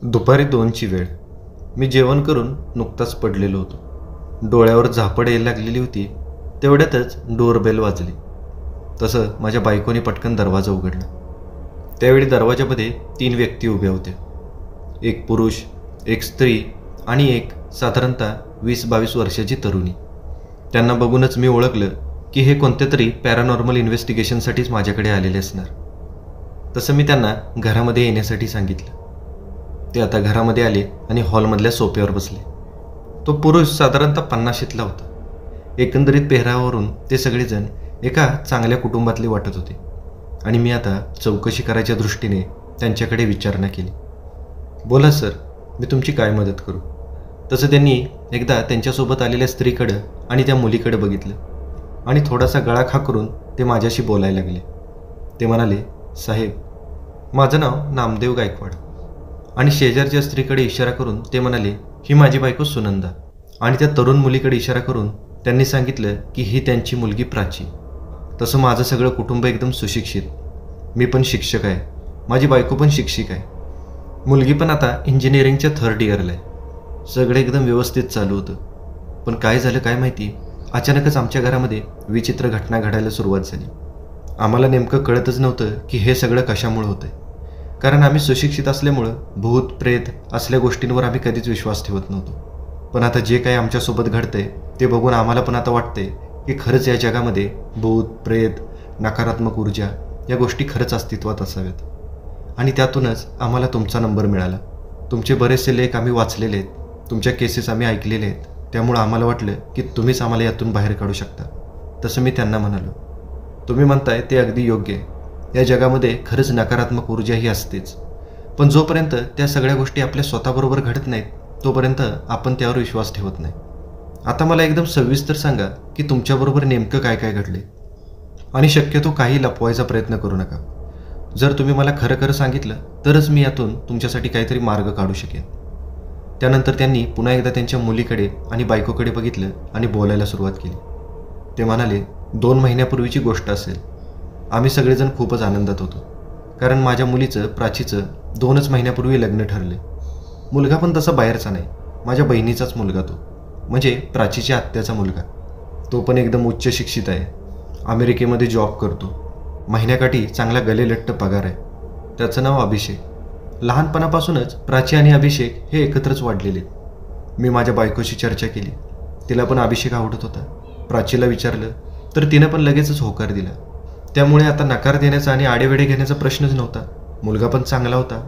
दुपारी 2ची वेळ. मी जेवण करून नुकताच पडलेलो होतो. डोळ्यावर झापड यायला लागलेली होती. तेवढ्यातच डोरबेल वाजली. तसं माझ्या बायकोने पटकन दरवाजा उघडला. त्यावेळी दरवाजामध्ये 3 व्यक्ती उभ्या होत्या. एक पुरुष, एक स्त्री आणि एक साधारणतः 20-22 वर्षाची तरुणी. त्यांना बघूनच मी ओळखलं की हे कोणत्या तरी पॅरानॉर्मल इन्व्हेस्टिगेशनसाठीच माझ्याकडे आलेले असणार. तसं मी त्यांना घरामध्ये येण्यासाठी सांगितलं. ते आता घरामध्ये आले आणि हॉलमधल्या सोफ्यावर बसले. तो पुरुष साधारणतः 50शीतला होता. एकंदरीत पेहरावावरून ते सगळेजण एका चांगल्या कुटुंबातले वाटत होते आणि मी आता चौकशी करायच्या दृष्टीने त्यांच्याकडे विचारणा केली. बोला सर, मी तुमची काय मदत करू? तसं त्यांनी एकदा त्यांच्यासोबत आलेल्या स्त्रीकडं आणि त्या मुलीकडे बघितलं आणि थोडासा गळा खाकरून ते माझ्याशी बोलायला लागले. ते म्हणाले, साहेब, माझं नाव नामदेव गायकवाड. आणि शेजारच्या स्त्रीकडे इशारा करून ते म्हणाले, ही माझी बायको सुनंदा. आणि त्या तरुण मुलीकडे इशारा करून त्यांनी सांगितलं की ही त्यांची मुलगी प्राची. तसं माझं सगळं कुटुंब एकदम सुशिक्षित. मी पण शिक्षक आहे, माझी बायको पण शिक्षिक आहे, मुलगी पण आता इंजिनिअरिंगच्या 3rd इयरला आहे. सगळं एकदम व्यवस्थित चालू होतं. पण काय झालं काय माहिती, अचानकच आमच्या घरामध्ये विचित्र घटना घडायला सुरुवात झाली. आम्हाला नेमकं कळतच नव्हतं की हे सगळं कशामुळे होतंय. कारण आम्ही सुशिक्षित असल्यामुळं भूत प्रेत असल्या गोष्टींवर आम्ही कधीच विश्वास ठेवत नव्हतो. पण आता जे काही आमच्यासोबत घडतंय ते बघून आम्हाला पण आता वाटतंय की खरंच या जगामध्ये भूत प्रेत, नकारात्मक ऊर्जा या गोष्टी खरंच अस्तित्वात असाव्यात. आणि त्यातूनच आम्हाला तुमचा नंबर मिळाला. तुमचे बरेचसे लेख आम्ही वाचलेले आहेत, तुमच्या केसेस आम्ही ऐकलेले आहेत. त्यामुळं आम्हाला वाटलं की तुम्हीच आम्हाला यातून बाहेर काढू शकता. तसं मी त्यांना म्हणालो, तुम्ही म्हणताय ते अगदी योग्य आहे. या जगामध्ये खरंच नकारात्मक ऊर्जा ही असतेच. पण जोपर्यंत त्या सगळ्या गोष्टी आपल्या स्वतःबरोबर घडत नाहीत तोपर्यंत आपण त्यावर विश्वास ठेवत नाही. आता मला एकदम सविस्तर सांगा की तुमच्याबरोबर नेमकं काय काय घडले आणि शक्यतो काही लपवायचा प्रयत्न करू नका. जर तुम्ही मला खरं खरं सांगितलं तरच मी यातून तुमच्यासाठी काहीतरी मार्ग काढू शकेन. त्यानंतर त्यांनी पुन्हा एकदा त्यांच्या मुलीकडे आणि बायकोकडे बघितलं आणि बोलायला सुरुवात केली. ते म्हणाले, 2 महिन्यापूर्वीची गोष्ट असेल. आम्ही सगळेजण खूपच आनंदात होतो कारण माझ्या मुलीचं प्राचीचं 2च महिन्यापूर्वी लग्न ठरले. मुलगा पण तसा बाहेरचा नाही, माझ्या बहिणीचाच मुलगा तो, म्हणजे प्राचीच्या आत्याचा मुलगा. तो पण एकदम उच्च शिक्षित आहे, अमेरिकेमध्ये जॉब करतो, महिन्याकाठी चांगला गलेलट्ट पगार आहे. त्याचं नाव अभिषेक. लहानपणापासूनच प्राची आणि अभिषेक हे एकत्रच वाढलेले. मी माझ्या बायकोशी चर्चा केली. तिला पण अभिषेक आवडत होता. प्राचीला विचारलं तर तिनं पण लगेचच होकार दिला. त्यामुळे आता नकार देण्याचा आणि आडेवेडे घेण्याचा प्रश्नच नव्हता. मुलगा पण चांगला होता,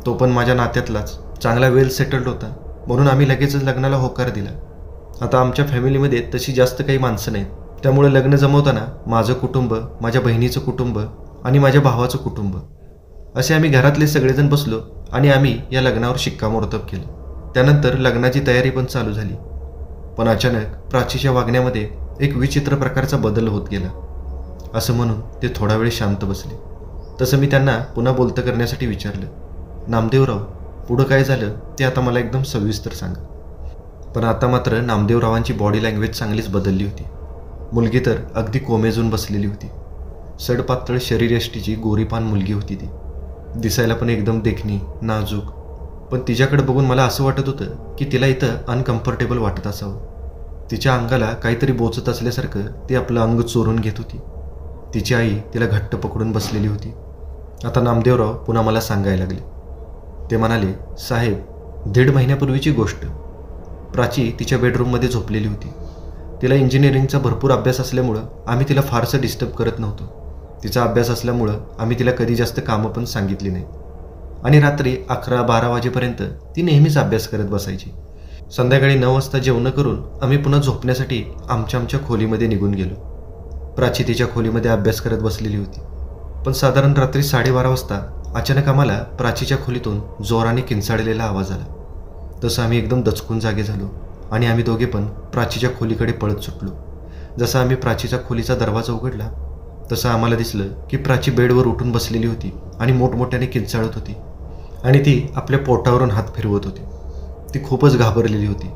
तो पण माझ्या नात्यातलाच, चांगला वेल सेटल्ड होता, म्हणून आम्ही लगेचच लग्नाला होकार दिला. आता आमच्या फॅमिलीमध्ये तशी जास्त काही माणसं नाहीत. त्यामुळे लग्न जमवताना माझं कुटुंब, माझ्या बहिणीचं कुटुंब आणि माझ्या भावाचं कुटुंब असे आम्ही घरातले सगळेजण बसलो आणि आम्ही या लग्नावर शिक्कामोर्तब केलं. त्यानंतर लग्नाची तयारी पण चालू झाली. पण अचानक प्राचीच्या वागण्यामध्ये एक विचित्र प्रकारचा बदल होत गेला. असं म्हणून ते थोडा वेळ शांत बसले. तसं मी त्यांना पुन्हा बोलतं करण्यासाठी विचारलं, नामदेवराव, पुढं काय झालं ते आता मला एकदम सविस्तर सांगा. पण आता मात्र नामदेवरावांची बॉडी लँग्वेज चांगलीच बदलली होती. मुलगी तर अगदी कोमेजून बसलेली होती. सडपातळ शरीरयष्टीची गोरीपान मुलगी होती ती. दिसायला पण एकदम देखणी, नाजूक. पण तिच्याकडे बघून मला असं वाटत होतं की तिला इथं अनकम्फर्टेबल वाटत असावं. तिच्या अंगाला काहीतरी बोचत असल्यासारखं ती आपलं अंग चोरून घेत होती. तिची आई तिला घट्ट पकडून बसलेली होती. आता नामदेवराव पुन्हा मला सांगायला लागले. ते म्हणाले, साहेब, 1.5 महिन्यापूर्वीची गोष्ट. प्राची तिच्या बेडरूममध्ये झोपलेली होती. तिला इंजिनिअरिंगचा भरपूर अभ्यास असल्यामुळं आम्ही तिला फारसं डिस्टर्ब करत नव्हतो. तिचा अभ्यास असल्यामुळं आम्ही तिला कधी जास्त कामं पण सांगितली नाही. आणि रात्री 11-12 वाजेपर्यंत ती नेहमीच अभ्यास करत बसायची. संध्याकाळी 9 वाजता जेवण करून आम्ही पुन्हा झोपण्यासाठी आमच्या खोलीमध्ये निघून गेलो. प्राची तिच्या खोलीमध्ये अभ्यास करत बसलेली होती. पण साधारण रात्री 12:30 वाजता अचानक आम्हाला प्राचीच्या खोलीतून जोराने किंचाळलेला आवाज आला. तसं आम्ही एकदम दचकून जागे झालो आणि आम्ही दोघे पण प्राचीच्या खोलीकडे पळत सुटलो. जसं आम्ही प्राचीच्या खोलीचा दरवाजा उघडला तसं आम्हाला दिसलं की प्राची बेडवर उठून बसलेली होती आणि मोठमोठ्याने किंचाळत होती आणि ती आपल्या पोटावरून हात फिरवत होती. ती खूपच घाबरलेली होती.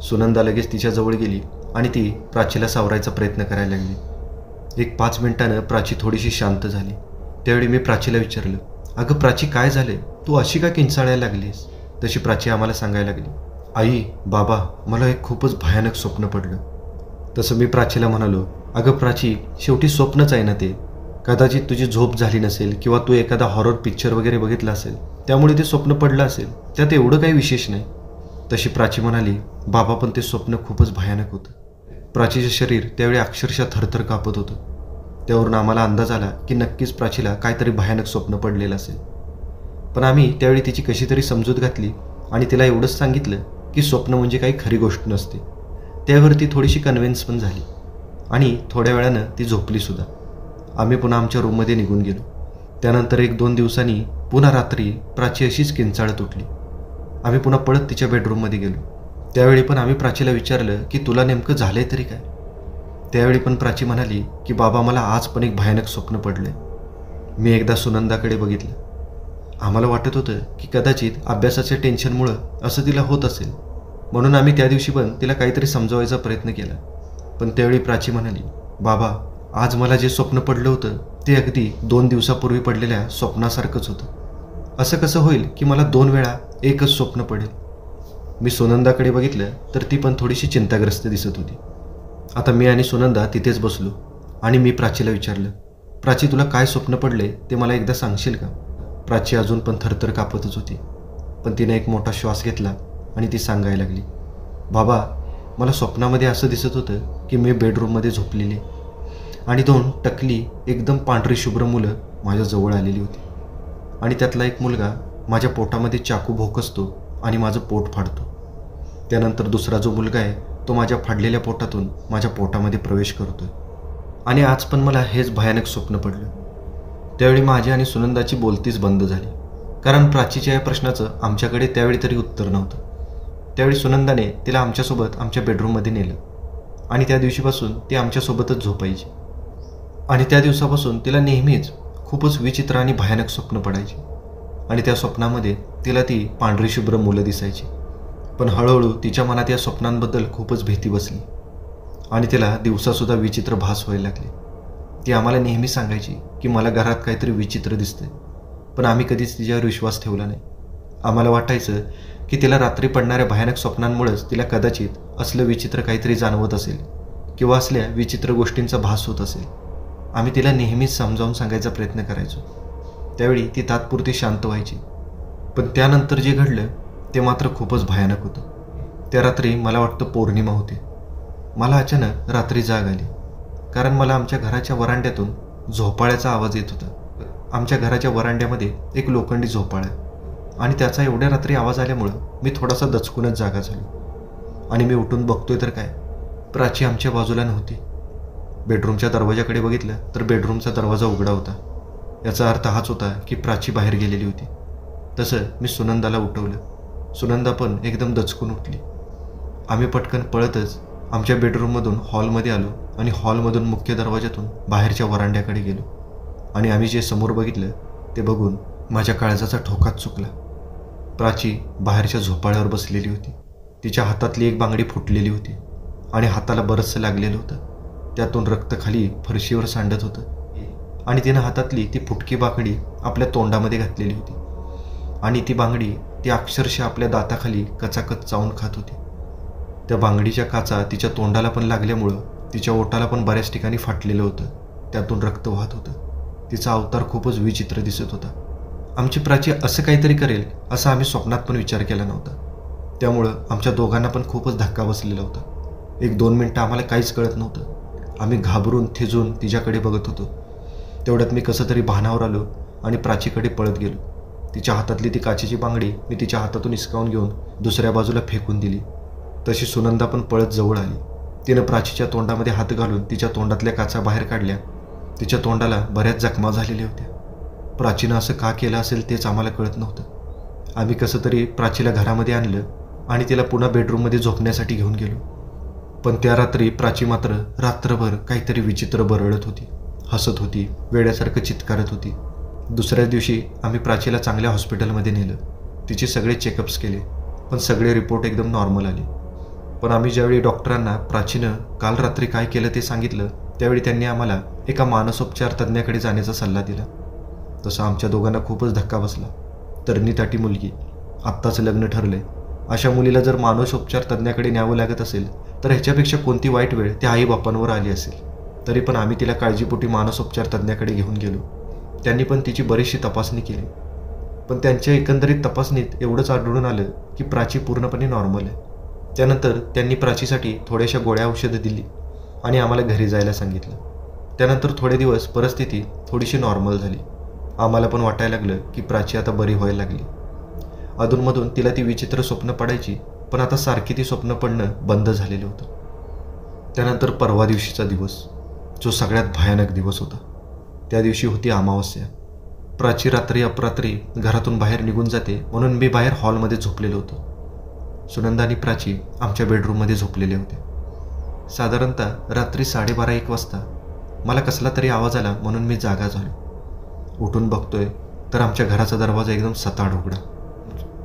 सुनंदा लगेच तिच्याजवळ गेली आणि ती प्राचीला सावरायचा प्रयत्न करायला लागली. 1-5 मिनिटानं प्राची थोडीशी शांत झाली. त्यावेळी मी प्राचीला विचारलं, अगं प्राची, काय झाले? तू अशी का किंचाळायला लागलीस? तशी प्राची आम्हाला सांगायला लागली, आई बाबा मला एक खूपच भयानक स्वप्न पडलं. तसं मी प्राचीला म्हणालो, अगं प्राची, शेवटी स्वप्नच आहे ना ते. कदाचित तुझी झोप झाली नसेल किंवा तू एखादा हॉरर पिक्चर वगैरे बघितला असेल, त्यामुळे ते स्वप्न पडलं असेल, त्यात एवढं काही विशेष नाही. तशी प्राची म्हणाली, बाबा पण ते स्वप्न खूपच भयानक होतं. प्राचीचं शरीर त्यावेळी अक्षरशः थरथर कापत होतं. त्यावरून आम्हाला अंदाज आला की नक्कीच प्राचीला काहीतरी भयानक स्वप्न पडलेलं असेल. पण आम्ही त्यावेळी तिची कशी तरी समजूत घातली आणि तिला एवढंच सांगितलं की स्वप्न म्हणजे काही खरी गोष्ट नसते. त्यावरती थोडीशी कन्व्हिन्स पण झाली आणि थोड्या वेळानं ती झोपलीसुद्धा. आम्ही पुन्हा आमच्या रूममध्ये निघून गेलो. त्यानंतर 1-2 दिवसांनी पुन्हा रात्री प्राची अशीच किंचाळत उठली. आम्ही पुन्हा पळत तिच्या बेडरूममध्ये गेलो. त्यावेळी पण आम्ही प्राचीला विचारलं की तुला नेमकं झालंय तरी काय. त्यावेळी पण प्राची म्हणाली की बाबा मला आज पण एक भयानक स्वप्न पडलंय. मी एकदा सुनंदाकडे बघितलं. आम्हाला वाटत होतं की कदाचित अभ्यासाच्या टेन्शनमुळं असं तिला होत असेल, म्हणून आम्ही त्या दिवशी पण तिला काहीतरी समजवायचा प्रयत्न केला. पण त्यावेळी प्राची म्हणाली, बाबा आज मला जे स्वप्न पडलं होतं ते अगदी 2 दिवसापूर्वी पडलेल्या स्वप्नासारखंच होतं. असं कसं होईल की मला 2 वेळा एकच स्वप्न पडेल. मी सुनंदाकडे बघितलं तर ती पण थोडीशी चिंताग्रस्त दिसत होती. आता मी आणि सुनंदा तिथेच बसलो आणि मी प्राचीला विचारलं, प्राची तुला काय स्वप्न पडले ते मला एकदा सांगशील का. प्राची अजून पण थरथर कापतच होती, पण तिने एक मोठा श्वास घेतला आणि ती सांगायला लागली, बाबा मला स्वप्नामध्ये असं दिसत होतं की मी बेडरूममध्ये झोपलेली आणि 2 टकली एकदम पांढरी शुभ्र मुलं माझ्या जवळ आलेली होती आणि त्यातला एक मुलगा माझ्या पोटामध्ये चाकू भोकसतो आणि माझं पोट फाडतो. त्यानंतर दुसरा जो मुलगा आहे तो माझ्या फाडलेल्या पोटातून माझ्या पोटामध्ये प्रवेश करतोय आणि आज पण मला हेच भयानक स्वप्न पडलं. त्यावेळी माझी आणि सुनंदाची बोलतीच बंद झाली, कारण प्राचीच्या या प्रश्नाचं आमच्याकडे त्यावेळी तरी उत्तर नव्हतं. त्यावेळी सुनंदाने तिला आमच्यासोबत आमच्या बेडरूममध्ये नेलं आणि त्या दिवशीपासून ती आमच्यासोबतच झोपायची आणि त्या दिवसापासून तिला नेहमीच खूपच विचित्र आणि भयानक स्वप्न पडायची आणि त्या स्वप्नामध्ये तिला ती पांढरी शुभ्र मुलं दिसायची. पण हळूहळू तिच्या मनात या स्वप्नांबद्दल खूपच भीती बसली आणि तिला दिवसासुद्धा विचित्र भास व्हायला लागले. ती आम्हाला नेहमी सांगायची की मला घरात काहीतरी विचित्र दिसतंय, पण आम्ही कधीच तिच्यावर विश्वास ठेवला नाही. आम्हाला वाटायचं की तिला रात्री पडणाऱ्या भयानक स्वप्नांमुळेच तिला कदाचित असलं विचित्र काहीतरी जाणवत असेल किंवा असल्या विचित्र गोष्टींचा भास होत असेल. आम्ही तिला नेहमीच समजावून सांगायचा प्रयत्न करायचो. त्यावेळी ती तात्पुरती शांत व्हायची, पण त्यानंतर जे घडलं ते मात्र खूपच भयानक होतं. त्या रात्री मला वाटतं पौर्णिमा होती. मला अचानक रात्री जाग आली, कारण मला आमच्या घराच्या वरांड्यातून झोपाळ्याचा आवाज येत होता. आमच्या घराच्या वरांड्यामध्ये एक लोखंडी झोपाळा आहे आणि त्याचा एवढ्या रात्री आवाज आल्यामुळं मी थोडासा दचकूनच जागा झालो आणि मी उठून बघतोय तर काय, प्राची आमच्या बाजूला नव्हती. बेडरूमच्या दरवाजाकडे बघितलं तर बेडरूमचा दरवाजा उघडा होता. याचा अर्थ हाच होता की प्राची बाहेर गेलेली होती. तसं मी सुनंदाला उठवलं. सुनंदा पण एकदम दचकून उठली. आम्ही पटकन पळतच आमच्या बेडरूममधून हॉलमध्ये आलो आणि हॉलमधून मुख्य दरवाजातून बाहेरच्या वरांड्याकडे गेलो आणि आम्ही जे समोर बघितलं ते बघून माझ्या काळजाचा ठोकाच चुकला. प्राची बाहेरच्या झोपाळ्यावर बसलेली होती. तिच्या हातातली एक बांगडी फुटलेली होती आणि हाताला बरचसं लागलेलं होतं. त्यातून रक्त खाली फरशीवर सांडत होतं आणि तिनं हातातली ती फुटकी बांगडी आपल्या तोंडामध्ये घातलेली होती आणि ती बांगडी ती अक्षरशः आपल्या दाताखाली कचाकच चावून खात होती. त्या बांगडीच्या काचा तिच्या तोंडाला पण लागल्यामुळं तिच्या ओठाला पण बऱ्याच ठिकाणी फाटलेलं होतं. त्यातून रक्त वाहत होतं. तिचा अवतार खूपच विचित्र दिसत होता. आमची प्राची असं काहीतरी करेल असा आम्ही स्वप्नात पण विचार केला नव्हता. त्यामुळं आमच्या दोघांना पण खूपच धक्का बसलेला होता. 1-2 मिनटं आम्हाला काहीच कळत नव्हतं. आम्ही घाबरून थिजून तिच्याकडे बघत होतो. तेवढ्यात मी कसं तरी भानावर आलो आणि प्राचीकडे पळत गेलो. तिच्या हातातली ती काचेची बांगडी मी तिच्या हातातून हिसकावून घेऊन दुसऱ्या बाजूला फेकून दिली. तशी सुनंदा पण पळत जवळ आली. तिनं प्राचीच्या तोंडामध्ये हात घालून तिच्या तोंडातल्या काचा बाहेर काढल्या. तिच्या तोंडाला बऱ्याच जखमा झालेल्या होत्या. प्राचीनं असं का केलं असेल तेच आम्हाला कळत नव्हतं. आम्ही कसं तरी प्राचीला घरामध्ये आणलं आणि तिला पुन्हा बेडरूममध्ये झोपण्यासाठी घेऊन गेलो. पण त्या रात्री प्राची मात्र रात्रभर काहीतरी विचित्र बरळत होती, हसत होती, वेड्यासारखं चित्कारत होती. दुसऱ्या दिवशी आम्ही प्राचीला चांगल्या हॉस्पिटलमध्ये नेलं. तिचे सगळे चेकअप्स केले, पण सगळे रिपोर्ट एकदम नॉर्मल आले. पण आम्ही ज्यावेळी डॉक्टरांना प्राचीनं काल रात्री काय केलं ते सांगितलं, त्यावेळी त्यांनी आम्हाला एका मानसोपचार तज्ज्ञाकडे जाण्याचा सल्ला दिला. तसं आमच्या दोघांना खूपच धक्का बसला. तरणी ताटी मुलगी आत्ताच लग्न ठरले, अशा मुलीला जर मानसोपचार तज्ज्ञाकडे न्यावं लागत असेल तर ह्याच्यापेक्षा कोणती वाईट वेळ त्या आईबापांवर आली असेल. तरी पण आम्ही तिला काळजीपोटी मानसोपचार तज्ज्ञाकडे घेऊन गेलो. त्यांनी पण तिची बरीचशी तपासणी केली, पण त्यांच्या एकंदरीत तपासणीत एवढंच आढळून आलं की प्राची पूर्णपणे नॉर्मल आहे. त्यानंतर त्यांनी प्राचीसाठी थोड्याशा गोळ्या औषधं दिली आणि आम्हाला घरी जायला सांगितलं. त्यानंतर थोडे दिवस परिस्थिती थोडीशी नॉर्मल झाली. आम्हाला पण वाटायला लागलं की प्राची आता बरी व्हायला लागली. अधूनमधून तिला ती विचित्र स्वप्न पडायची, पण आता सारखी ती स्वप्न पडणं बंद झालेलं होतं. त्यानंतर परवा दिवशीचा दिवस, जो सगळ्यात भयानक दिवस होता. त्या दिवशी होती अमावस्या. प्राची रात्री अपरात्री घरातून बाहेर निघून जाते म्हणून मी बाहेर हॉलमध्ये झोपलेलो होतो. सुनंदा आणि प्राची आमच्या बेडरूममध्ये झोपलेले होते. साधारणतः रात्री 12:30-1 वाजता मला कसला तरी आवाज आला म्हणून मी जागा झालो. उठून बघतोय तर आमच्या घराचा दरवाजा एकदम सताड उघडा.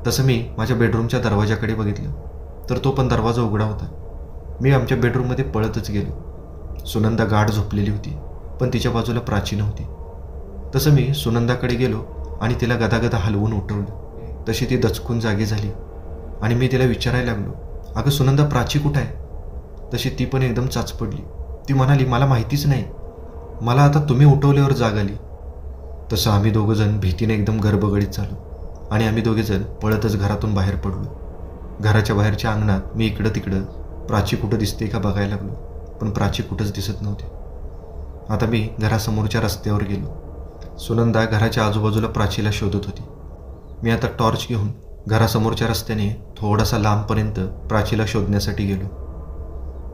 तसं मी माझ्या बेडरूमच्या दरवाजाकडे बघितलं तर तो पण दरवाजा उघडा होता. मी आमच्या बेडरूममध्ये पळतच गेलो. सुनंदा गाढ झोपलेली होती, पण तिच्या बाजूला प्राची नव्हती. तसं मी सुनंदाकडे गेलो आणि तिला गदागदा हलवून उठवलं. तशी ती दचकून जागी झाली आणि मी तिला विचारायला लागलो, अगं सुनंदा, प्राची कुठं आहे? तशी ती पण एकदम चाचपडली. ती म्हणाली, मला माहितीच नाही, मला आता तुम्ही उठवल्यावर जाग आली. तसं आम्ही दोघंजण भीतीने एकदम गडबडीत झालो आणि आम्ही दोघेजण पळतच घरातून बाहेर पडलो. घराच्या बाहेरच्या अंगणात मी इकडं तिकडं प्राची कुठं दिसते का बघायला लागलो, पण प्राची कुठंच दिसत नव्हती. आता मी घरासमोरच्या रस्त्यावर गेलो. सुनंदा घराच्या आजूबाजूला प्राचीला शोधत होती. मी आता टॉर्च घेऊन घरासमोरच्या रस्त्याने थोडासा लांबपर्यंत प्राचीला शोधण्यासाठी गेलो.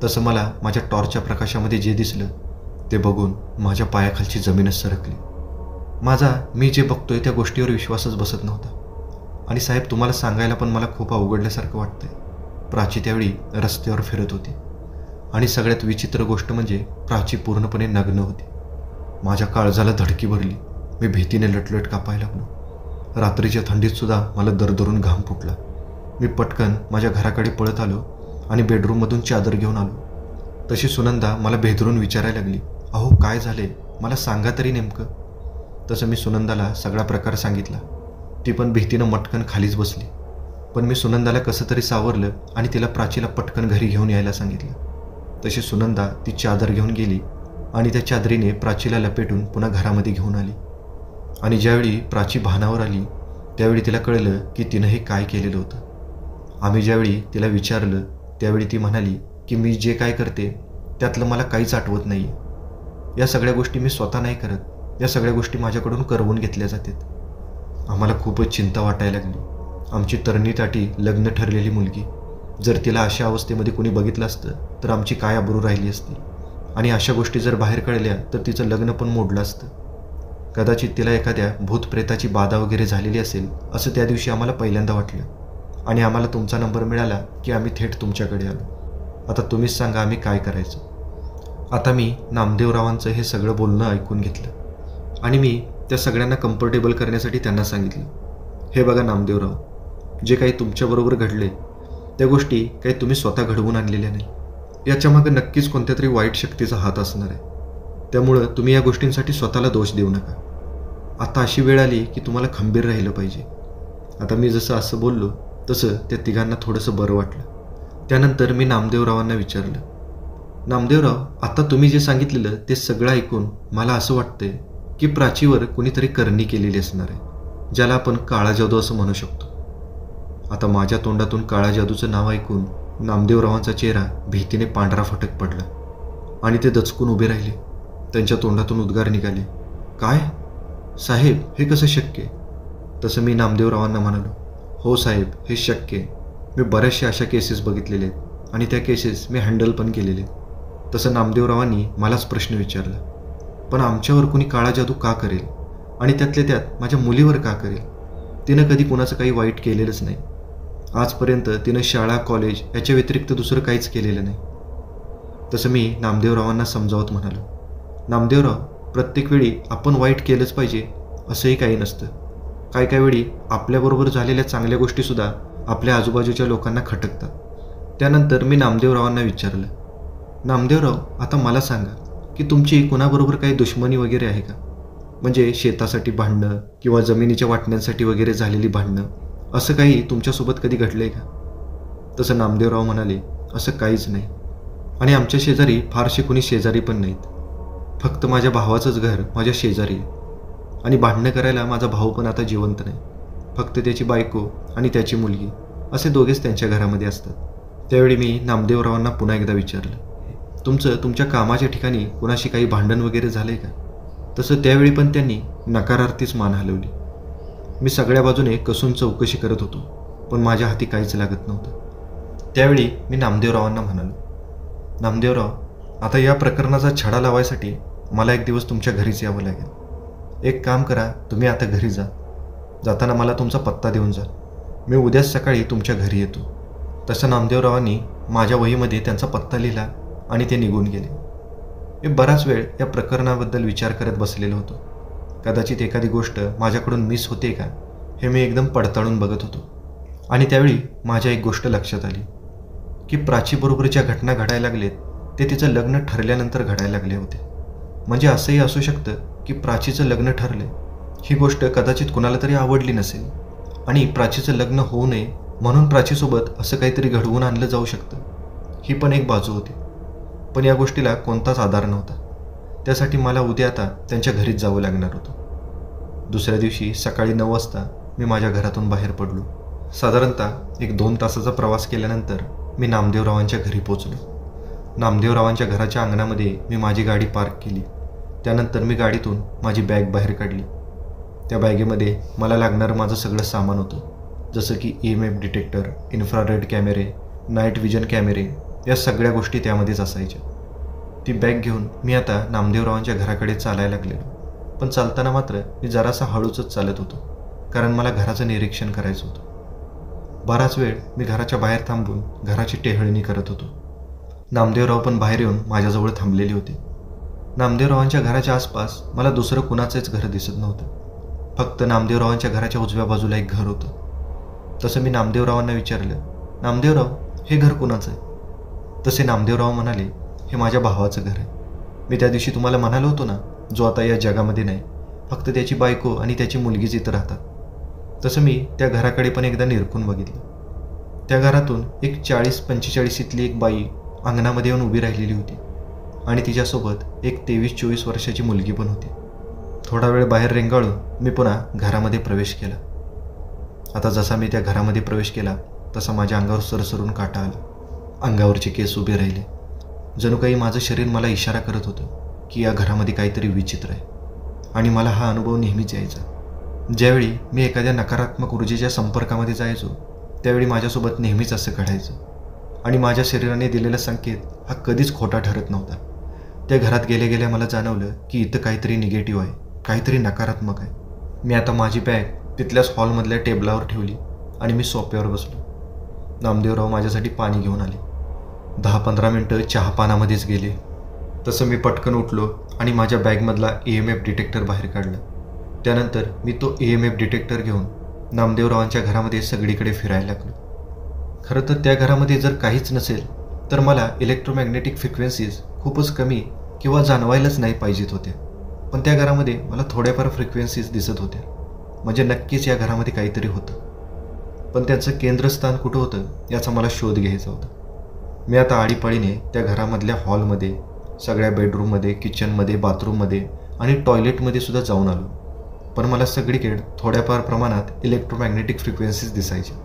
तसं मला माझ्या टॉर्चच्या प्रकाशामध्ये जे दिसलं ते बघून माझ्या पायाखालची जमीनच सरकली. माझा मी जे बघतोय त्या गोष्टीवर विश्वासच बसत नव्हता. आणि साहेब, तुम्हाला सांगायला पण मला खूप अवघडल्यासारखं वाटतंय. प्राची त्यावेळी रस्त्यावर फिरत होती आणि सगळ्यात विचित्र गोष्ट म्हणजे प्राची पूर्णपणे नग्न होती. माझ्या काळजाला धडकी भरली. मी भीतीने लटलट कापायला लागलो. रात्रीच्या थंडीतसुद्धा मला दरदरून घाम फुटला. मी पटकन माझ्या घराकडे पळत आलो आणि बेडरूममधून चादर घेऊन आलो. तशी सुनंदा मला भेदरून विचारायला लागली, अहो काय झाले, मला सांगा तरी नेमकं. तसं मी सुनंदाला सगळा प्रकार सांगितला. ती पण भीतीनं मटकन खालीच बसली. पण मी सुनंदाला कसं तरी सावरलं आणि तिला प्राचीला पटकन घरी घेऊन यायला सांगितलं. तशी सुनंदा ती चादर घेऊन गेली आणि त्या चादरीने प्राचीला लपेटून पुन्हा घरामध्ये घेऊन आली. आणि ज्यावेळी प्राची भानावर आली त्यावेळी तिला कळलं की तिनं हे काय केलेलं होतं. आम्ही ज्यावेळी तिला विचारलं त्यावेळी ती म्हणाली की मी जे काय करते त्यातलं मला काहीच आठवत नाही. या सगळ्या गोष्टी मी स्वतः नाही करत, या सगळ्या गोष्टी माझ्याकडून करवून घेतल्या जातात. आम्हाला खूपच चिंता वाटायला लागली. आमची तरणीताठी लग्न ठरलेली मुलगी, जर तिला अशा अवस्थेमध्ये कोणी बघितलं असतं तर आमची काय आबरू राहिली असती. आणि अशा गोष्टी जर बाहेर कळल्या तर तिचं लग्न पण मोडलं असतं. कदाचित तिला एखाद्या भूतप्रेताची बाधा वगैरे झालेली असेल असं त्या दिवशी आम्हाला पहिल्यांदा वाटलं. आणि आम्हाला तुमचा नंबर मिळाला की आम्ही थेट तुमच्याकडे आलो. आता तुम्हीच सांगा आम्ही काय करायचं. आता मी नामदेवरावांचं हे सगळं बोलणं ऐकून घेतलं आणि मी त्या सगळ्यांना कम्फर्टेबल करण्यासाठी त्यांना सांगितलं, हे बघा नामदेवराव, जे काही तुमच्याबरोबर घडले त्या गोष्टी काही तुम्ही स्वतः घडवून आणलेल्या नाही. याच्यामागं नक्कीच कोणत्या तरी वाईट शक्तीचा हात असणार आहे. त्यामुळं तुम्ही या गोष्टींसाठी स्वतःला दोष देऊ नका. आता अशी वेळ आली की तुम्हाला खंबीर राहिलं पाहिजे. आता मी जसं असं बोललो तसं त्या तिघांना थोडंसं बरं वाटलं. त्यानंतर मी नामदेवरावांना विचारलं, नामदेवराव, आता तुम्ही जे सांगितलेलं ते सगळं ऐकून मला असं वाटतंय की प्राचीवर कुणीतरी करणी केलेली असणार आहे, ज्याला आपण काळा जादू असं म्हणू शकतो. आता माझ्या तोंडातून काळा जादूचं नाव ऐकून नामदेवरावांचा चेहरा भीतीने पांढरा फटक पडला आणि ते दचकून उभे राहिले. त्यांच्या तोंडातून उद्गार निघाले, काय साहेब, हे कसं शक्य आहे? तसं मी नामदेवरावांना म्हणालो, हो साहेब, हे शक्य आहे. मी बऱ्याचशा अशा केसेस बघितलेले आहेत आणि त्या केसेस मी हँडल पण केलेले. तसं नामदेवरावांनी मलाच प्रश्न विचारला, पण आमच्यावर कुणी काळा जादू का करेल आणि त्यातल्या त्यात माझ्या मुलीवर का करेल? तिनं कधी कुणाचं काही वाईट केलेलंच नाही. आजपर्यंत तिनं शाळा कॉलेज याच्या व्यतिरिक्त दुसरं काहीच केलेलं नाही. तसं मी नामदेवरावांना समजावत म्हणालो, नामदेवराव, प्रत्येक वेळी आपण वाईट केलंच पाहिजे असंही काही नसतं. काय वेळी आपल्याबरोबर झालेल्या चांगल्या गोष्टीसुद्धा आपल्या आजूबाजूच्या लोकांना खटकतात. त्यानंतर मी नामदेवरावांना विचारलं, नामदेवराव, आता मला सांगा की तुमची कुणाबरोबर काही दुश्मनी वगैरे आहे का? म्हणजे शेतासाठी भांडणं किंवा जमिनीच्या वाटण्यांसाठी वगैरे झालेली भांडणं असं काही तुमच्यासोबत कधी घडलं आहे का? तसं नामदेवराव म्हणाले, असं काहीच नाही. आणि आमच्या शेजारी फारसे कोणी शेजारी पण नाहीत. फक्त माझ्या भावाचंच घर माझ्या शेजारी आहे. आणि भांडणं करायला माझा भाऊ पण आता जिवंत नाही. फक्त त्याची बायको आणि त्याची मुलगी असे दोघेच त्यांच्या घरामध्ये असतात. त्यावेळी मी नामदेवरावांना पुन्हा एकदा विचारलं, तुमच्या कामाच्या ठिकाणी कोणाशी काही भांडण वगैरे झालंय का? तसं त्यावेळी पण त्यांनी नकारार्थीच मान हलवली. मी सगळ्या बाजूने कसून चौकशी करत होतो, पण माझ्या हाती काहीच लागत नव्हतं. त्यावेळी मी नामदेवरावांना म्हणालो, नामदेवराव, आता या प्रकरणाचा छडा लावायसाठी मला एक दिवस तुमच्या घरीच यावं लागेल. एक काम करा, तुम्ही आता घरी जा. जाताना मला तुमचा पत्ता देऊन जा. मी उद्याच सकाळी तुमच्या घरी येतो. तसं नामदेवरावांनी माझ्या वहीमध्ये त्यांचा पत्ता लिहिला आणि ते निघून गेले. मी बराच वेळ या प्रकरणाबद्दल विचार करत बसलेलो होतो. कदाचित एखादी गोष्ट माझ्याकडून मिस होते का हे मी एकदम पडताळून बघत होतो. आणि त्यावेळी माझ्या एक गोष्ट लक्षात आली की प्राचीबरोबर ज्या घटना घडायला लागलेत ते तिचं लग्न ठरल्यानंतर घडायला लागले होते. म्हणजे असंही असू शकतं की प्राचीचं लग्न ठरले, ही गोष्ट कदाचित कुणाला तरी आवडली नसेल आणि प्राचीचं लग्न होऊ नये म्हणून प्राचीसोबत असं काहीतरी घडवून आणलं जाऊ शकतं. ही पण एक बाजू होती. पण या गोष्टीला कोणताच आधार नव्हता. त्यासाठी मला उद्या आता त्यांच्या घरीच जावं लागणार होतं. दुसऱ्या दिवशी सकाळी 9 वाजता मी माझ्या घरातून बाहेर पडलो. साधारणतः एक 2 तासाचा प्रवास केल्यानंतर मी नामदेवरावांच्या घरी पोचलो. नामदेवरावांच्या घराच्या अंगणामध्ये मी माझी गाडी पार्क केली. त्यानंतर मी गाडीतून माझी बॅग बाहेर काढली. त्या बॅगेमध्ये मला लागणारं माझं सगळं सामान होतं, जसं की EMF डिटेक्टर, इन्फ्रारेड कॅमेरे, नाईट विजन कॅमेरे, या सगळ्या गोष्टी त्यामध्येच असायच्या. ती बॅग घेऊन मी आता नामदेवरावांच्या घराकडे चालायला लागलेलो. पण चालताना मात्र मी जरासा हळूचच चालत होतो, कारण मला घराचं निरीक्षण करायचं होतं. बराच वेळ मी घराच्या बाहेर थांबून घराची टेहळणी करत होतो. नामदेवराव पण बाहेर येऊन माझ्याजवळ थांबलेली होती. नामदेवरावांच्या घराच्या आसपास मला दुसरं कुणाचंच घर दिसत नव्हतं. फक्त नामदेवरावांच्या घराच्या उजव्या बाजूला एक घर होतं. तसं मी नामदेवरावांना विचारलं, नामदेवराव, हे घर कुणाचं आहे? तसे नामदेवराव म्हणाले, हे माझ्या भावाचं घर आहे. मी त्या दिवशी तुम्हाला म्हणालो होतो ना, जो आता या जगामध्ये नाही, फक्त त्याची बायको आणि त्याची मुलगीच इथं राहतात. तसं मी त्या घराकडे पण एकदा निरखून बघितलं. त्या घरातून एक 40-45 एक बाई अंगणामध्ये येऊन उभी राहिलेली होती आणि तिच्यासोबत एक 23-24 वर्षाची मुलगी पण होती. थोडा वेळ बाहेर रेंगाळून मी पुन्हा घरामध्ये प्रवेश केला. आता जसा मी त्या घरामध्ये प्रवेश केला तसा माझ्या अंगावर सरसरून काटा आला. अंगावरचे केस उभे राहिले. जणू काही माझं शरीर मला इशारा करत होतं की या घरामध्ये काहीतरी विचित्र आहे. आणि मला हा अनुभव नेहमीच यायचा. ज्यावेळी मी एखाद्या नकारात्मक ऊर्जेच्या संपर्कामध्ये जायचो त्यावेळी माझ्यासोबत नेहमीच असं घडायचं. आणि माझ्या शरीराने दिलेला संकेत हा कधीच खोटा ठरत नव्हता. त्या घरात गेल्या गेल्या मला जाणवलं की इथं काहीतरी निगेटिव्ह आहे, काहीतरी नकारात्मक आहे. मी आता माझी बॅग तिथल्याच हॉलमधल्या टेबलावर ठेवली आणि मी सोफ्यावर बसलो. नामदेवराव माझ्यासाठी पाणी घेऊन आले. 10-15 मिनटं चहापानामध्येच गेले. तसं मी पटकन उठलो आणि माझ्या बॅगमधला EMF डिटेक्टर बाहेर काढला. त्यानंतर मी तो EMF डिटेक्टर घेऊन नामदेवरावांच्या घरामध्ये सगळीकडे फिरायला लागलो. खरं तर त्या घरामध्ये जर काहीच नसेल तर मला इलेक्ट्रोमॅग्नेटिक फ्रिक्वेन्सीज खूपच कमी किंवा जाणवायलाच नाही पाहिजेत होत्या. पण त्या घरामध्ये मला थोड्याफार फ्रिक्वेन्सीज दिसत होत्या. म्हणजे नक्कीच या घरामध्ये काहीतरी होतं. पण त्याचं केंद्रस्थान कुठं होतं याचा मला शोध घ्यायचा होता. मी आता आळीपाळीने त्या घरामधल्या हॉलमध्ये, सगळ्या बेडरूममध्ये, किचनमध्ये, बाथरूममध्ये आणि टॉयलेटमध्ये सुद्धा जाऊन आलो. पण मला सगळीकडे थोड्याफार प्रमाणात इलेक्ट्रोमॅग्नेटिक फ्रिक्वेन्सीज दिसायच्या.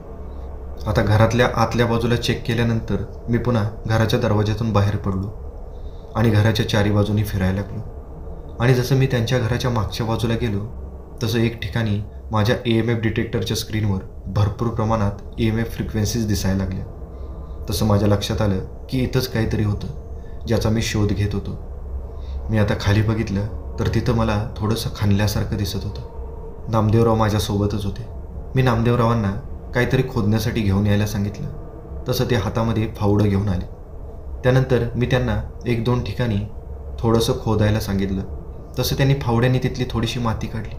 आता घरातल्या आतल्या बाजूला चेक केल्यानंतर मी पुन्हा घराच्या दरवाज्यातून बाहेर पडलो आणि घराच्या चारी बाजूनी फिरायला लागलो. आणि जसं मी त्यांच्या घराच्या मागच्या बाजूला गेलो तसं एक ठिकाणी माझ्या EMF डिटेक्टरच्या स्क्रीनवर भरपूर प्रमाणात EMF फ्रिक्वेन्सीज दिसायला लागल्या. तसं माझ्या लक्षात आलं की इथंच काहीतरी होतं ज्याचा मी शोध घेत होतो. मी आता खाली बघितलं तर तिथं मला थोडंसं खाणल्यासारखं दिसत होतं. नामदेवराव माझ्यासोबतच होते. मी नामदेवरावांना काहीतरी खोदण्यासाठी घेऊन यायला सांगितलं. तसं ते हातामध्ये फावडं घेऊन आले. त्यानंतर मी त्यांना 1-2 ठिकाणी थोडंसं खोदायला सांगितलं. तसं त्यांनी फावड्याने तिथली थोडीशी माती काढली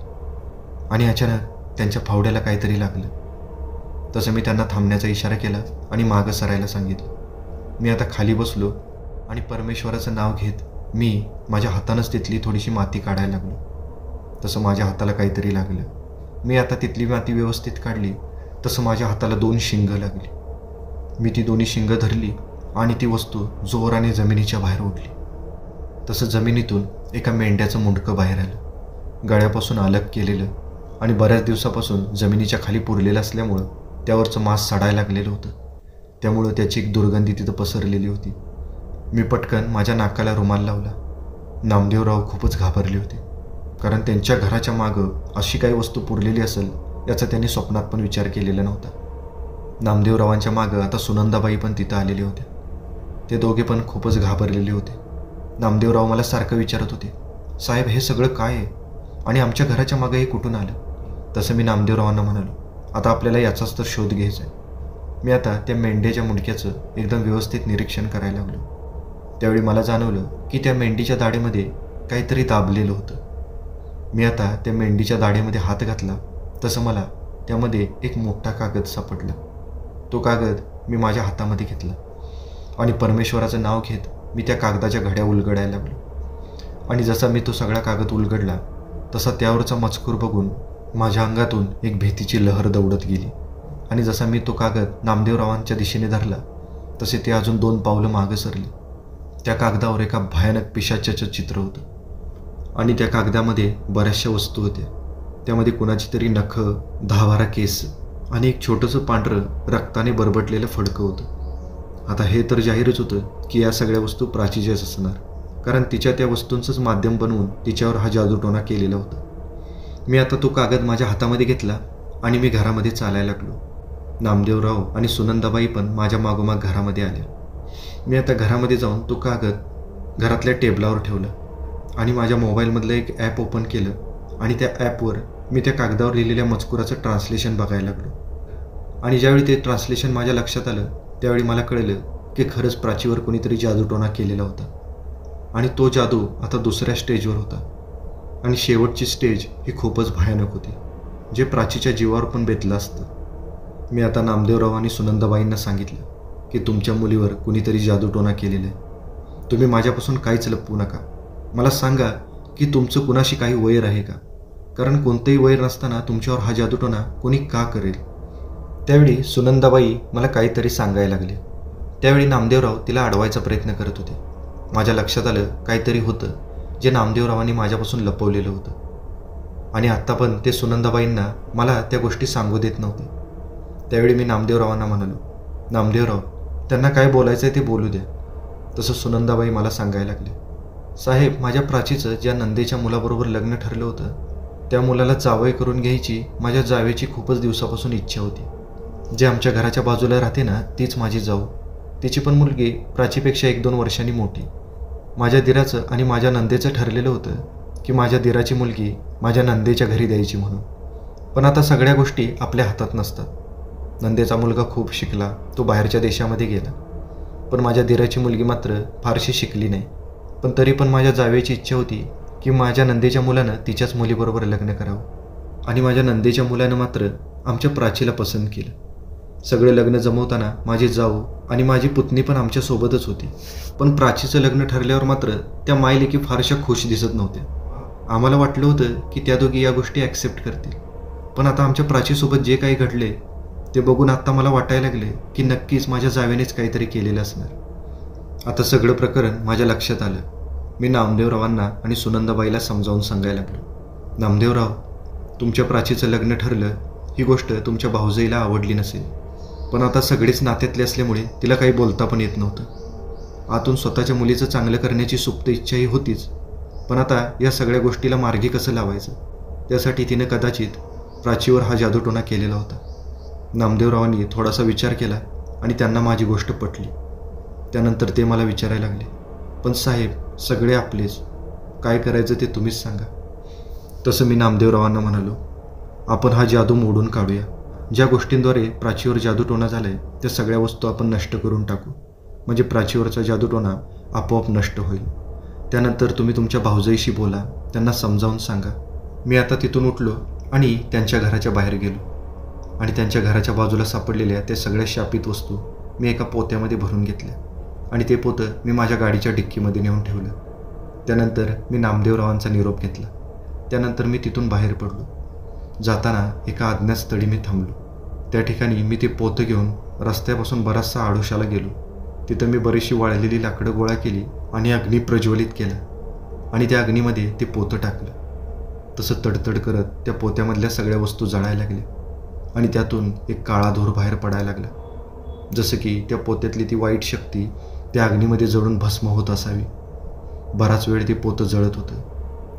आणि अचानक त्यांच्या फावड्याला काहीतरी लागलं. तसं मी त्यांना थांबण्याचा इशारा केला आणि मागं सरायला सांगितलं. मी आता खाली बसलो आणि परमेश्वराचं नाव घेत मी माझ्या हातानंच तिथली थोडीशी माती काढायला लागलो. तसं माझ्या हाताला काहीतरी लागलं. मी आता तिथली माती व्यवस्थित काढली तसं माझ्या हाताला 2 शिंगं लागली. मी ती दोन्ही शिंगं धरली आणि ती वस्तू जोराने जमिनीच्या बाहेर ओढली. तसं जमिनीतून एका मेंढ्याचं मुंडकं बाहेर आलं, गळ्यापासून अलग केलेलं आणि बऱ्याच दिवसापासून जमिनीच्या खाली पुरलेलं असल्यामुळं त्यावरचं मांस सडायला लागलेलं होतं. त्यामुळं त्याची एक दुर्गंधी तिथं पसरलेली होती. मी पटकन माझ्या नाकाला रुमाल लावला. नामदेवराव खूपच घाबरले होते, कारण त्यांच्या घराच्या मागं अशी काही वस्तू पुरलेली असेल याचा त्यांनी स्वप्नात पण विचार केलेला नव्हता. नामदेवरावांच्या मागं आता सुनंदाबाई पण तिथं आलेले होते. ते दोघे पण खूपच घाबरलेले होते. नामदेवराव मला सारखं विचारत होते, साहेब हे सगळं काय आहे आणि आमच्या घराच्या मागं हे कुठून आलं? तसं मी नामदेवरावांना म्हणालो, आता आपल्याला याचाच तर शोध घ्यायचा आहे. मी आता त्या मेंढ्याच्या मुंडक्याचं एकदम व्यवस्थित निरीक्षण करायला लागलो. त्यावेळी मला जाणवलं की त्या मेंढीच्या दाढेमध्ये काहीतरी दाबलेलं होतं. मी आता त्या मेंढीच्या दाढेमध्ये हात घातला तसं मला त्यामध्ये एक मोठा कागद सापडला. तो कागद मी माझ्या हातामध्ये घेतला आणि परमेश्वराचं नाव घेत मी त्या कागदाच्या घड्या उलगडायला लागलो. आणि जसा मी तो सगळा कागद उलगडला तसा त्यावरचा मजकूर बघून माझ्या अंगातून एक भीतीची लहर दौडत गेली. आणि जसा मी तो कागद नामदेवरावांच्या दिशेने धरला तसे ते अजून 2 पावलं मागं सरले. त्या कागदावर एका भयानक पिशाच्याचं चित्र होतं आणि त्या कागदामध्ये बऱ्याचशा वस्तू होत्या. त्यामध्ये कुणाची तरी नखं, 10-12 केस आणि एक छोटंसं पांढरं रक्ताने बरबटलेलं फडकं होतं. आता हे तर जाहीरच होतं की या सगळ्या वस्तू प्राचीच्याच असणार, कारण तिच्या त्या वस्तूंचंच माध्यम बनवून तिच्यावर हा जादूटोणा केलेला होता. मी आता तो कागद माझ्या हातामध्ये घेतला आणि मी घरामध्ये चालायला लागलो. नामदेवराव आणि सुनंदाबाई पण माझ्या मागोमाग घरामध्ये आल्या. मी आता घरामध्ये जाऊन तो कागद घरातल्या टेबलावर ठेवला आणि माझ्या मोबाईलमधलं एक ॲप ओपन केलं आणि त्या ॲपवर मी त्या कागदावर लिहिलेल्या मजकुराचं ट्रान्सलेशन बघायला लागलो. आणि ज्यावेळी ते ट्रान्सलेशन माझ्या लक्षात आलं त्यावेळी मला कळलं की खरंच प्राचीवर कोणीतरी जादूटोणा केलेला होता आणि तो जादू आता दुसऱ्या स्टेजवर होता. आणि शेवटची स्टेज ही खूपच भयानक होती, जे प्राचीच्या जीवावर पण बेतलं असतं. मी आता नामदेवराव आणि सुनंदाबाईंना सांगितलं की तुमच्या मुलीवर कुणीतरी जादूटोणा केलेला आहे. तुम्ही माझ्यापासून काहीच लपवू नका. मला सांगा की तुमचं कुणाशी काही वैर आहे का, कारण कोणतंही वैर नसताना तुमच्यावर हा जादूटोणा कोणी का करेल? त्यावेळी सुनंदाबाई मला काहीतरी सांगायला लागले. त्यावेळी नामदेवराव तिला अडवायचा प्रयत्न करत होते. माझ्या लक्षात आलं काहीतरी होतं जे नामदेवरावांनी माझ्यापासून लपवलेलं होतं आणि आत्ता पण ते सुनंदाबाईंना मला त्या गोष्टी सांगू देत नव्हते. त्यावेळी मी नामदेवरावांना म्हणालो, नामदेवराव त्यांना काय बोलायचं आहे ते बोलू द्या. तसं सुनंदाबाई मला सांगायला लागले, साहेब माझ्या प्राचीचं ज्या नंदेच्या मुलाबरोबर लग्न ठरलं होतं त्या मुलाला जावई करून घ्यायची माझ्या जावेची खूपच दिवसापासून इच्छा होती. जे आमच्या घराच्या बाजूला राहते ना तीच माझी जाऊ. तिची पण मुलगी प्राचीपेक्षा 1-2 वर्षांनी मोठी. माझ्या दिराचं आणि माझ्या नंदेचं ठरलेलं होतं की माझ्या दिराची मुलगी माझ्या नंदेच्या घरी द्यायची म्हणून. पण आता सगळ्या गोष्टी आपल्या हातात नसतात. नंदेचा मुलगा खूप शिकला, तो बाहेरच्या देशामध्ये गेला. पण माझ्या दिराची मुलगी मात्र फारशी शिकली नाही. पण तरी पण माझ्या जावेची इच्छा होती की माझ्या नंदेच्या मुलानं तिच्याच मुलीबरोबर लग्न करावं आणि माझ्या नंदेच्या मुलानं मात्र आमच्या प्राचीला पसंत केलं. सगळे लग्न जमवताना माझी जाऊ आणि माझी पुतणी पण आमच्यासोबतच होती. पण प्राचीचं लग्न ठरल्यावर मात्र त्या मायलेकी फारशा खुश दिसत नव्हत्या. आम्हाला वाटलं होतं की त्या दोघी या गोष्टी ॲक्सेप्ट करतील. पण आता आमच्या प्राचीसोबत जे काही घडले ते बघून आत्ता मला वाटायला लागले की नक्कीच माझ्या जावेनेच काहीतरी केलेलं असणार. आता सगळं प्रकरण माझ्या लक्षात आलं. मी नामदेवरावांना आणि सुनंदाबाईला समजावून सांगायला लागलो, नामदेवराव तुमच्या प्राचीचं लग्न ठरलं ही गोष्ट तुमच्या भाऊजाईला आवडली नसेल, पण आता सगळेच नात्यातले असल्यामुळे तिला काही बोलता पण येत नव्हतं. आतून स्वतःच्या मुलीचं चांगलं करण्याची सुप्त इच्छाही होतीच, पण आता या सगळ्या गोष्टीला मार्गी कसं लावायचं त्यासाठी तिने कदाचित प्राचीवर हा जादूटोणा केलेला होता. नामदेवरावांनी थोडासा विचार केला आणि त्यांना माझी गोष्ट पटली. त्यानंतर ते मला विचारायला लागले, पण साहेब सगळे आपलेच, काय करायचं ते तुम्हीच सांगा. तसं मी नामदेवरावांना म्हणालो, आपण हा जादू मोडून काढूया. ज्या गोष्टींद्वारे प्राचीवर जादूटोणा झाला आहे त्या सगळ्या वस्तू आपण नष्ट करून टाकू, म्हणजे प्राचीवरचा जादूटोणा आपोआप नष्ट होईल. त्यानंतर तुम्ही तुमच्या भाऊजाईशी बोला, त्यांना समजावून सांगा. मी आता तिथून उठलो आणि त्यांच्या घराच्या बाहेर गेलो आणि त्यांच्या घराच्या बाजूला सापडलेल्या त्या सगळ्या शापित वस्तू मी एका पोत्यामध्ये भरून घेतल्या आणि ते पोतं मी माझ्या गाडीच्या डिक्कीमध्ये नेऊन ठेवलं. त्यानंतर मी नामदेवरावांचा निरोप घेतला. त्यानंतर मी तिथून बाहेर पडलो. जाताना एका अज्ञात स्थळी मी थांबलो. त्या ठिकाणी मी ते पोतं घेऊन रस्त्यापासून बराचसा आडोशाला गेलो. तिथं मी बरीचशी वाळलेली लाकडं गोळा केली आणि अग्नी प्रज्वलित केला आणि त्या अग्नीमध्ये ते पोतं टाकलं. तसं तडतड करत त्या पोत्यामधल्या सगळ्या वस्तू जळायला लागल्या आणि त्यातून एक काळा धूर बाहेर पडायला लागला, जसं की त्या पोत्यातली ती वाईट शक्ती त्या अग्नीमध्ये जळून भस्म होत असावी. बराच वेळ ते पोतं जळत होतं.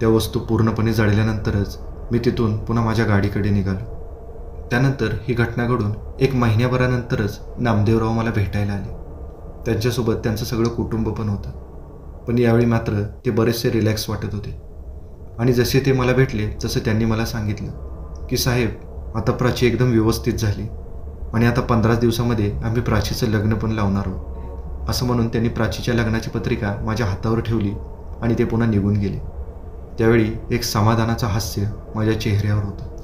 त्या वस्तू पूर्णपणे जळल्यानंतरच मी तिथून पुन्हा माझ्या गाडीकडे निघालो. त्यानंतर ही घटना घडून 1 महिन्याभरानंतरच नामदेवराव मला भेटायला आले. त्यांच्यासोबत त्यांचं सगळं कुटुंब पण होतं. पण यावेळी मात्र ते बरेचसे रिलॅक्स वाटत होते आणि जसे ते मला भेटले तसं त्यांनी मला सांगितलं की साहेब, आता प्राची एकदम व्यवस्थित झाली आणि आता 15 दिवसामध्ये आम्ही प्राचीचं लग्न पण लावणार आहोत. असं म्हणून त्यांनी प्राचीच्या लग्नाची पत्रिका माझ्या हातावर ठेवली आणि ते पुन्हा निघून गेले. त्यावेळी एक समाधानाचं हास्य माझ्या चेहऱ्यावर होतं.